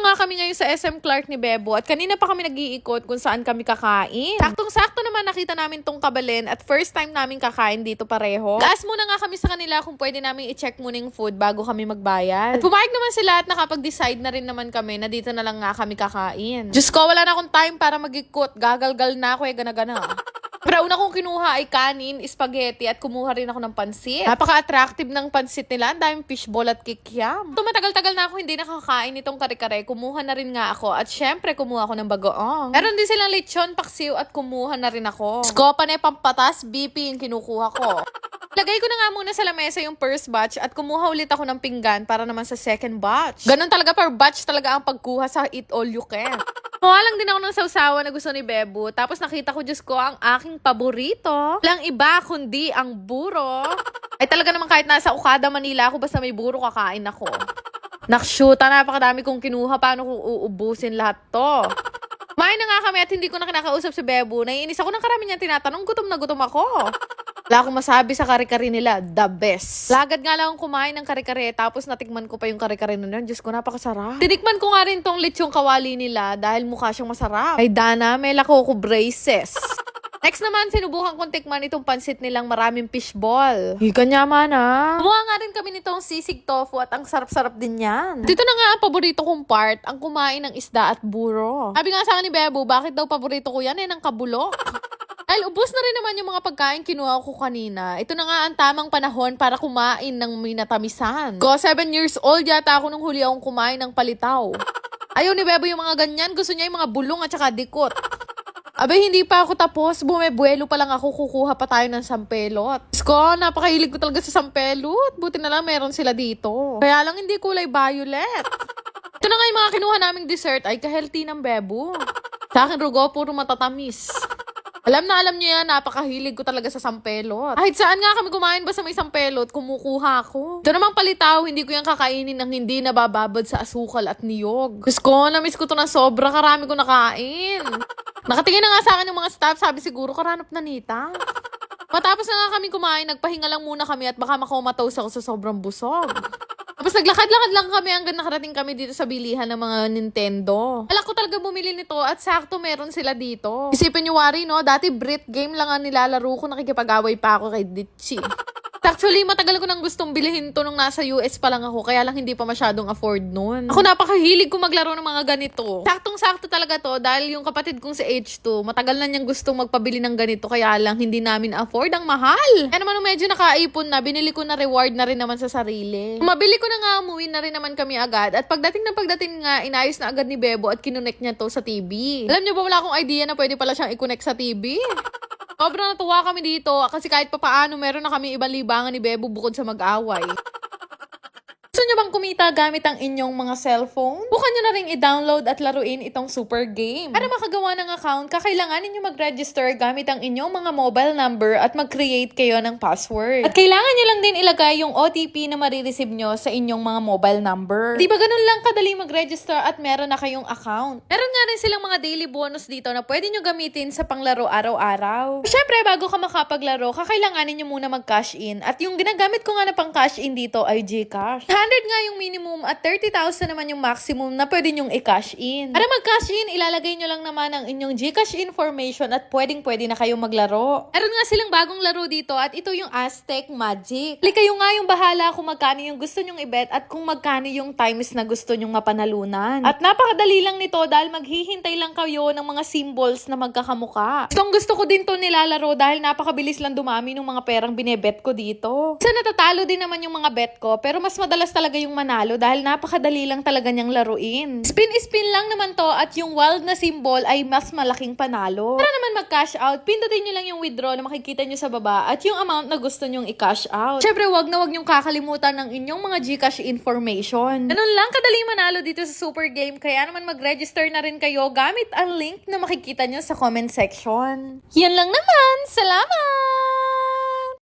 nga kami ngayon sa SM Clark ni Bebo at kanina pa kami nag-iikot kung saan kami kakain. Saktong-sakto naman nakita namin tong Kabalen at first time namin kakain dito pareho. Taas muna nga kami sa kanila kung pwede namin i-check muna yung food bago kami magbayad. At pumayag naman sila at nakapag-decide na rin naman kami na dito na lang nga kami kakain. Diyos ko, wala na akong time para mag-ikot. Gagalgal na ako gana-gana. Pero una kong kinuha ay kanin, spaghetti at kumuha rin ako ng pansit. Napaka-attractive ng pansit nila. Ang daming fishball at kikiam. Matagal-tagal na ako hindi nakakain itong kare-kare. Kumuha na rin nga ako. At syempre, kumuha ako ng bagoong. Meron din silang lechon, paksiw at kumuha na rin ako. Skopa na pampatas, BP yung kinukuha ko. Lagay ko na nga muna sa lamesa yung first batch at kumuha ulit ako ng pinggan para naman sa second batch. Ganon talaga per batch talaga ang pagkuha sa eat all you can. Kuha lang din ako ng sausawan na gusto ni Bebo. Tapos nakita ko, Diyos ko, ang aking paborito. Walang iba kundi ang buro. Ay talaga naman kahit nasa Okada, Manila ako, basta may buro kakain ako. Nakshuta, napakadami kong kinuha. Paano kung uubusin lahat to? Kumain na nga kami at hindi ko na kinakausap si Bebo. Naiinis ako ng karami niya tinatanong. Gutom na gutom ako. Wala akong masabi sa kare-kare nila. The best. Lagad nga lang akong kumain ng kare-kare. Tapos natikman ko pa yung kare-kare nila. Diyos ko, napakasarap. Tinikman ko nga rin tong lechong kawali nila dahil mukha siyang masarap. Ay Dana, may lako ko braces. Next naman, sinubukan kong tikman itong pansit nilang maraming fishball. Hika niya man Kumuha nga rin kami nitong sisig tofu at ang sarap-sarap din yan. Dito na nga ang paborito kong part, ang kumain ng isda at buro. Sabi nga sa akin ni Bebo, bakit daw paborito ko yan ng kabulok? Dahil ubos na rin naman yung mga pagkain kinuha ko kanina. Ito na nga ang tamang panahon para kumain ng minatamisan. Ko, 7 years old yata ako nung huli akong kumain ng palitaw. Ayaw ni Bebo yung mga ganyan. Gusto niya yung mga bulong at saka dikot. Abay, hindi pa ako tapos. Bumebuelo pa lang ako. Kukuha pa tayo ng sampelot. Ko, napakahilig ko talaga sa sampelot. Buti na lang meron sila dito. Kaya lang hindi kulay violet. Ito na nga yung mga kinuha naming dessert ay ka-healthy ng Bebo. Sa akin, Rugo, puro matatamis. Alam niyo yan, napakahilig ko talaga sa sampelot. Kahit saan nga kami kumain basta may sampelot, kumukuha ako. Ito namang palitaw, hindi ko yan kakainin ng hindi nabababad sa asukal at niyog. Diyos ko, namiss ko to na sobra, karami ko nakain. Nakatingin na nga sa akin yung mga staff, sabi siguro, karanap na nita. Matapos na nga kami kumain, nagpahinga lang muna kami at baka makomatose ako sa sobrang busog. Tapos naglakad-lakad lang kami hanggang nakarating kami dito sa bilihan ng mga Nintendo. Alak ko talaga bumili nito at sakto meron sila dito. Isipin nyo, Wari, no? Dati Brit game lang ang nilalaro ko, nakikipag-away pa ako kay Ditchy. Actually, matagal ko nang gustong bilhin to nung nasa US pa lang ako, kaya lang hindi pa masyadong afford nun. Ako napakahilig ko maglaro ng mga ganito. Saktong-sakto talaga to dahil yung kapatid kong si H2, matagal na niyang gustong magpabili ng ganito, kaya lang hindi namin afford, ang mahal. Kaya naman nung medyo nakaipon na, binili ko na reward na rin naman sa sarili. Mabili ko na nga, umuwi na rin naman kami agad. At pagdating nga, inayos na agad ni Bebo at kinonect niya to sa TV. Alam niyo ba, wala akong idea na pwede pala siyang i-connect sa TV? Sobrang natuwa kami dito kasi kahit papaano meron na kami ibang libangan ni Bebo bukod sa mag-away. Gusto nyo bang kumita gamit ang inyong mga cellphone? Bukan nyo na rin i-download at laruin itong super game. Para makagawa ng account, kakailanganin nyo mag-register gamit ang inyong mga mobile number at mag-create kayo ng password. At kailangan nyo lang din ilagay yung OTP na marireceive nyo sa inyong mga mobile number. Di ba ganun lang kadali mag-register at meron na kayong account? Meron nga rin silang mga daily bonus dito na pwede nyo gamitin sa panglaro araw-araw. Siyempre, bago ka makapaglaro, kakailanganin nyo muna mag-cash in. At yung ginagamit ko nga na pang cash in dito ay GCash. 100 nga yung minimum at 30,000 naman yung maximum na pwede nyong i-cash in. Para mag-cash in, ilalagay nyo lang naman ang inyong GCash information at pwedeng-pwede na kayong maglaro. Meron nga silang bagong laro dito at ito yung Aztec Magic. Kayo nga yung bahala kung magkano yung gusto nyong i-bet at kung magkano yung times na gusto nyong mapanalunan. At napakadali lang nito dahil maghihintay lang kayo ng mga symbols na magkakamuka. Gusto ko din to nilalaro dahil napakabilis lang dumami ng mga perang binebet ko dito. Sa natatalo din naman yung mga bet ko pero mas madalas talaga yung manalo dahil napakadali lang talaga niyang laruin. Spin lang naman to at yung wild na symbol ay mas malaking panalo. Para naman mag-cash out, pindutin nyo lang yung withdraw na makikita nyo sa baba at yung amount na gusto nyong i-cash out. Syempre, wag nyong kakalimutan ng inyong mga GCash information. Ganun lang kadali manalo dito sa Super Game, kaya naman mag-register na rin kayo gamit ang link na makikita nyo sa comment section. Yan lang naman! Salamat!